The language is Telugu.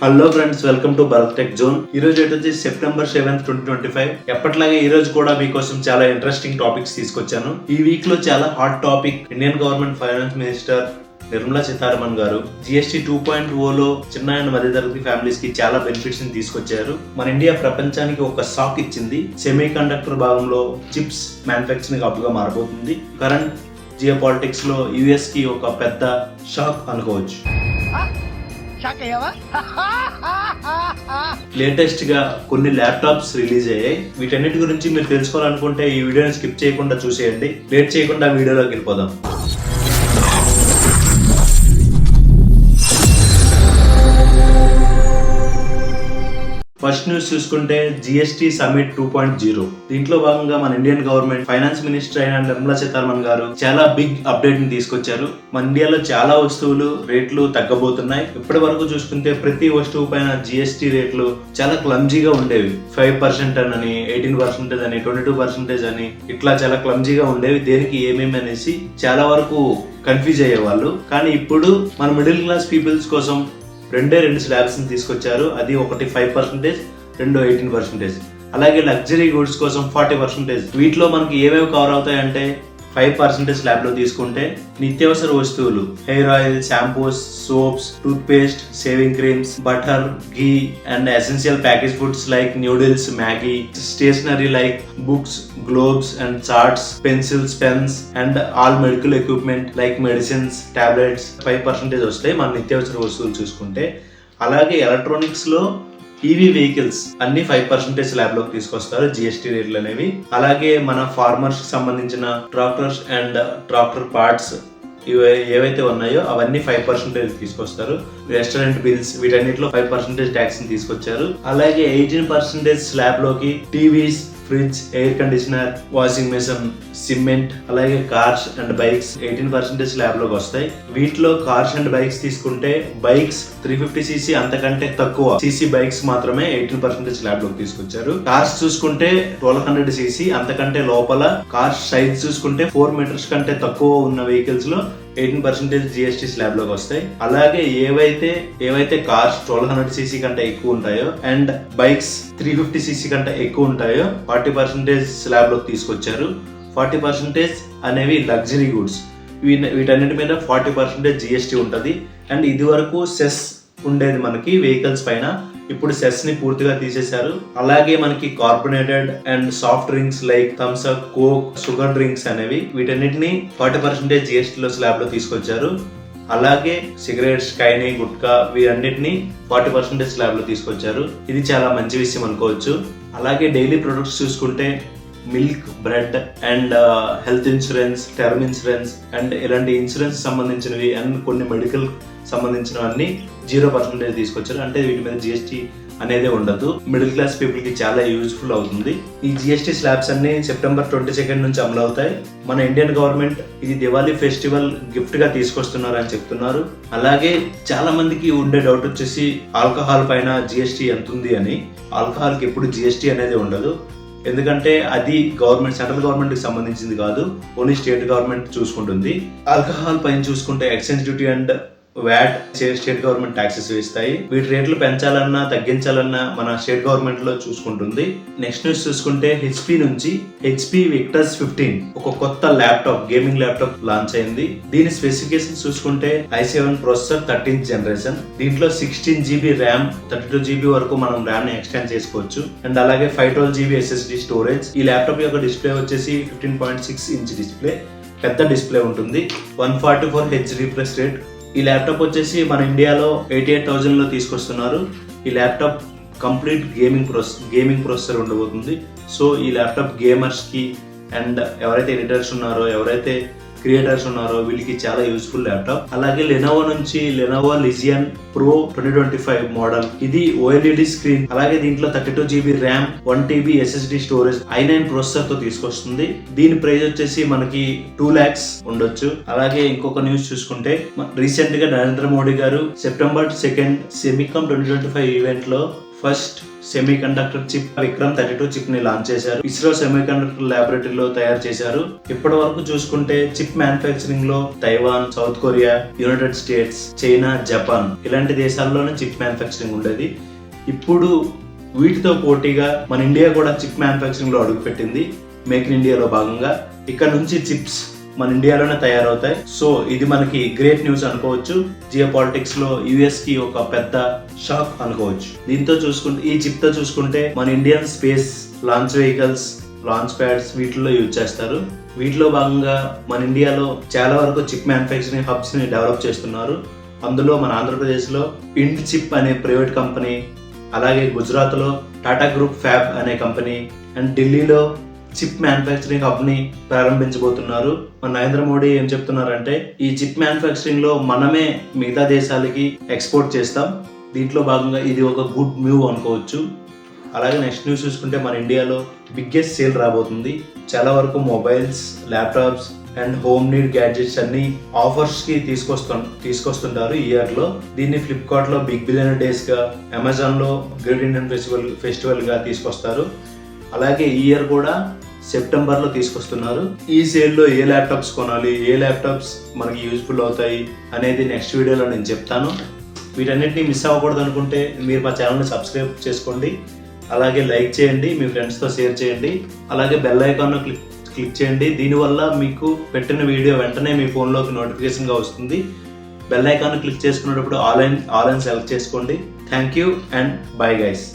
Hello friends, welcome to Bharat tech zone. ఈ రోజు వచ్చి సెప్టెంబర్ 7th 2025. ఎప్పటిలాగే ఈ రోజు కూడా మీకోసం చాలా ఇంట్రెస్టింగ్ టాపిక్స్ తీసుకొచ్చాను. ఈ వీక్ లో చాలా hot topic Indian government finance minister Nirmala Sitharaman గారు GST 2.0లో చిన్న అండ్ మధ్యతరగతి ఫ్యామిలీస్ కి చాలా బెనిఫిట్స్ ని తీసుకొచ్చారు. మన ఇండియా ప్రపంచానికి ఒక షాక్ ఇచ్చింది. సెమీ కండక్టర్ భాగంలో చిప్స్ మ్యానుఫ్యాక్చరింగ్ హబ్ గా మారబోతుంది. కరెంట్ జియో పాలిటిక్స్ లో US కి ఒక పెద్ద షాక్ అనుకోవచ్చు. లేటెస్ట్ గా కొన్ని ల్యాప్టాప్స్ రిలీజ్ అయ్యాయి. వీటన్నిటి గురించి మీరు తెలుసుకోవాలనుకుంటే ఈ వీడియోని స్కిప్ చేయకుండా చూసేయండి. లేట్ చేయకుండా వీడియోలోకి వెళ్ళిపోదాం. ఫస్ట్ న్యూస్ చూసుకుంటే GST సమిట్ 2.0. దీంట్లో భాగంగా మన ఇండియన్ గవర్నమెంట్ ఫైనాన్స్ మినిస్టర్ అయిన నిర్మలా సీతారామన్ గారు చాలా బిగ్ అప్డేట్ ని తీసుకొచ్చారు. మన ఇండియాలో చాలా వస్తువులు రేట్లు తగ్గబోతున్నాయి. ఇప్పటి వరకు చూసుకుంటే ప్రతి వస్తువు పైన GST రేట్లు చాలా క్లమ్జీగా ఉండేవి. 5% అని, 18% అని, 22% అని, ఇట్లా చాలా క్లమ్జీగా ఉండేవి. దేనికి ఏమేమి అనేసి చాలా వరకు కన్ఫ్యూజ్ అయ్యేవాళ్ళు. కానీ ఇప్పుడు మన మిడిల్ క్లాస్ పీపుల్స్ కోసం రెండు స్లాబ్స్ ని తీసుకొచ్చారు. అది ఒకటి 5%, రెండు 18%. అలాగే లగ్జరీ గూడ్స్ కోసం 40%. వీటిలో మనకి ఏమేమి కవర్ అవుతాయంటే 5% స్లాబ్ లో తీసుకుంటే నిత్యావసర వస్తువులు, hair oil, shampoos, soaps, toothpaste, shaving creams, butter, ghee and essential package foods like noodles, Maggi, stationery like books, globes and charts, pencils, pens and all medical equipment like medicines, tablets 5% వస్తాయి మన నిత్యావసర వస్తువులు చూసుకుంటే. అలాగే ఎలక్ట్రానిక్స్ లో EV వెహికల్స్ అన్ని 5% స్లాబ్ లోకి తీసుకొస్తారు GST రేట్లు అనేవి. అలాగే మన ఫార్మర్స్ కి సంబంధించిన ట్రాక్టర్స్ అండ్ ట్రాక్టర్ పార్ట్స్ ఏవైతే ఉన్నాయో అవన్నీ 5% తీసుకొస్తారు. రెస్టారెంట్ బిల్స్ వీటన్నిటిలో 5% ట్యాక్స్ ని తీసుకొచ్చారు. అలాగే 18% స్లాబ్ లోకి TVs, fridge, air conditioner, washing machine, cement, అలాగే కార్స్ అండ్ బైక్స్ 18% స్లాబ్ లోకి వస్తాయి. వీటిలో కార్స్ అండ్ బైక్స్ తీసుకుంటే బైక్స్ 350cc అంతకంటే తక్కువ CC బైక్స్ మాత్రమే 18% స్లాబ్ లోకి తీసుకొచ్చారు. కార్స్ చూసుకుంటే 1200cc అంతకంటే లోపల, కార్స్ సైజ్ చూసుకుంటే 4 meters కంటే తక్కువ ఉన్న వెహికల్స్ లో 18% GST స్లాబ్ లోకి వస్తాయి. అలాగే ఏవైతే కార్స్ 1200cc కంటే ఎక్కువ ఉంటాయో అండ్ బైక్స్ 350cc కంటే ఎక్కువ ఉంటాయో 40% స్లాబ్ లోకి తీసుకొచ్చారు. 40% అనేవి లగ్జరీ గూడ్స్. వీటన్నిటి మీద 40% GST ఉంటది. అండ్ ఇది వరకు సెస్ ఉండేది మనకి వెహికల్స్ పైన, ఇప్పుడు సెస్ ని పూర్తిగా తీసేశారు. అలాగే మనకి carbonated and soft drinks like Thums Up, Coke, sugar drinks అనేవి వీటన్నిటిని 40% GST లో స్లాబ్ లో తీసుకొచ్చారు. అలాగే సిగరెట్స్, కైని, గుట్కా వీటన్నిటిని 40% స్లాబ్ లో తీసుకొచ్చారు. ఇది చాలా మంచి విషయం అనుకోవచ్చు. అలాగే డైలీ ప్రొడక్ట్స్ చూసుకుంటే milk, bread and health insurance, term insurance and ఇలాంటి ఇన్సూరెన్స్ సంబంధించినవి అండ్ కొన్ని మెడికల్ సంబంధించినవన్నీ 0% తీసుకొచ్చారు. అంటే వీటి మీద GST అనేది ఉండదు. మిడిల్ క్లాస్ పీపుల్ కి చాలా యూజ్ఫుల్ అవుతుంది. ఈ GST స్లాబ్స్ అన్ని సెప్టెంబర్ 22 నుంచి అమలు అవుతాయి. మన ఇండియన్ గవర్నమెంట్ ఇది దివాళీ ఫెస్టివల్ గిఫ్ట్ గా తీసుకొస్తున్నారు అని చెప్తున్నారు. అలాగే చాలా మందికి ఉండే డౌట్ వచ్చేసి ఆల్కహాల్ పైన GST ఎంత ఉంది అని. ఆల్కహాల్ కి ఎప్పుడు GST అనేది ఉండదు. ఎందుకంటే అది సెంట్రల్ గవర్నమెంట్ కి సంబంధించింది కాదు, ఓన్లీ స్టేట్ గవర్నమెంట్ చూసుకుంటుంది. ఆల్కహాల్ పైన చూసుకుంటే excise duty and VAT state government taxes వేస్తాయి. వీటి రేట్లు పెంచాలన్నా తగ్గించాలన్నా మన స్టేట్ గవర్నమెంట్ లో చూసుకుంటుంది. నెక్స్ట్ న్యూస్ చూసుకుంటే HP నుంచి HP Victus 15 ఒక కొత్త ల్యాప్టాప్, గేమింగ్ ల్యాప్టాప్ లాంచ్ అయింది. దీని స్పెసిఫికేషన్ చూసుకుంటే i7 ప్రాసెసర్ 13th జనరేషన్. దీంట్లో 16GB ర్యామ్, 32GB వరకు మనం ర్యామ్ ని ఎక్స్టెండ్ చేసుకోవచ్చు. అండ్ అలాగే 512GB SSD స్టోరేజ్. ఈ ల్యాప్టాప్ యొక్క డిస్ప్లే వచ్చేసి 15.6 inch డిస్ప్లే, పెద్ద డిస్ప్లే ఉంటుంది. 144 Hz రిఫ్రెష్ రేట్. ఈ ల్యాప్టాప్ వచ్చేసి మన ఇండియాలో 88,000 లో తీసుకొస్తున్నారు. ఈ ల్యాప్టాప్ కంప్లీట్ గేమింగ్ ప్రాసెసర్ ఉండబోతుంది. సో ఈ ల్యాప్టాప్ గేమర్స్ కి అండ్ ఎవరైతే ఎడిటర్స్ ఉన్నారో, ఎవరైతే క్రియేటర్స్ ఉన్నారో వీళ్ళకి చాలా యూస్ఫుల్ ల్యాప్టాప్. అలాగే లెనోవో నుంచి లెనోవో లిజియన్ ప్రో 2025 మోడల్. ఇది OLED స్క్రీన్. అలాగే దీంట్లో 32GB RAM, 1TB SSD storage, i9 processor తో తీసుకొస్తుంది. దీని ప్రైస్ వచ్చేసి మనకి 2 lakhs ఉండొచ్చు. అలాగే ఇంకొక న్యూస్ చూసుకుంటే రీసెంట్ గా నరేంద్ర మోడీ గారు సెప్టెంబర్ 2 సెమికాన్ 2025 ఈవెంట్ లో first semi conductor chip Vikram 32 chip ని లాంచ్ చేశారు. ఇస్రో సెమీ కండక్టర్ ల్యాబొరేటరీలో తయారు చేశారు. ఇప్పటి వరకు చూసుకుంటే చిప్ మ్యానుఫ్యాక్చరింగ్ లో Taiwan, south Korea, United states, China, Japan ఇలాంటి దేశాల్లోనే చిప్ మ్యానుఫ్యాక్చరింగ్ ఉండేది. ఇప్పుడు వీటితో పోటీగా మన ఇండియా కూడా చిప్ మ్యానుఫ్యాక్చరింగ్ లో అడుగుపెట్టింది. మేక్ ఇన్ ఇండియాలో భాగంగా ఇక్కడ నుంచి చిప్స్ మన ఇండియాలోనే తయారవుతాయి. సో ఇది మనకి గ్రేట్ న్యూస్ అనుకోవచ్చు. జియో పాలిటిక్స్ లో యుఎస్ కి ఒక పెద్ద షాక్ అనుకోవచ్చు. దీంతో చూసుకుంటే ఈ చిప్ తో చూసుకుంటే మన Indian space launch vehicles, launch pods వీటిల్లో యూజ్ చేస్తారు. వీటిలో భాగంగా మన ఇండియాలో చాలా వరకు చిప్ మ్యానుఫ్యాక్చరింగ్ హబ్స్ ని డెవలప్ చేస్తున్నారు. అందులో మన ఆంధ్రప్రదేశ్ లో ఇండ్ చిప్ అనే ప్రైవేట్ కంపెనీ, అలాగే గుజరాత్ లో టాటా గ్రూప్ ఫ్యాబ్ అనే కంపెనీ అండ్ ఢిల్లీలో చిప్ మ్యానుఫ్యాక్చరింగ్ హబ్ ని ప్రారంభించబోతున్నారు. మన నరేంద్ర మోడీ ఏం చెప్తున్నారంటే ఈ చిప్ మ్యానుఫ్యాక్చరింగ్ లో మనమే మిగతా దేశాలకి ఎక్స్పోర్ట్ చేస్తాం. దీంట్లో భాగంగా ఇది ఒక గుడ్ మూవ్ అనుకోవచ్చు. అలాగే నెక్స్ట్ న్యూస్ చూసుకుంటే మన ఇండియాలో బిగ్గెస్ట్ సేల్ రాబోతుంది. చాలా వరకు mobiles, laptops and home need gadgets అన్ని ఆఫర్స్ కి తీసుకొస్తుంటారు ఈ ఇయర్ లో. దీన్ని ఫ్లిప్కార్ట్ లో బిగ్ బిలియనర్ డేస్ గా, అమెజాన్ లో గ్రేట్ ఇండియన్ ఫెస్టివల్ గా తీసుకొస్తారు. అలాగే ఈ ఇయర్ కూడా సెప్టెంబర్ లో తీసుకొస్తున్నారు. ఈ సేల్ లో ఏ ల్యాప్టాప్స్ కొనాలి, ఏ ల్యాప్టాప్స్ మనకి యూజ్ఫుల్ అవుతాయి అనేది నెక్స్ట్ వీడియోలో నేను చెప్తాను. వీటన్నిటిని మిస్ అవ్వకూడదు అనుకుంటే మీరు మా ఛానల్ని సబ్స్క్రైబ్ చేసుకోండి. అలాగే లైక్ చేయండి, మీ ఫ్రెండ్స్తో షేర్ చేయండి. అలాగే బెల్ ఐకాన్ క్లిక్ చేయండి. దీనివల్ల మీకు పెట్టిన వీడియో వెంటనే మీ ఫోన్లోకి నోటిఫికేషన్గా వస్తుంది. బెల్ ఐకాన్ క్లిక్ చేసుకునేటప్పుడు ఆల్ సెలెక్ట్ చేసుకోండి. Thank you and bye guys.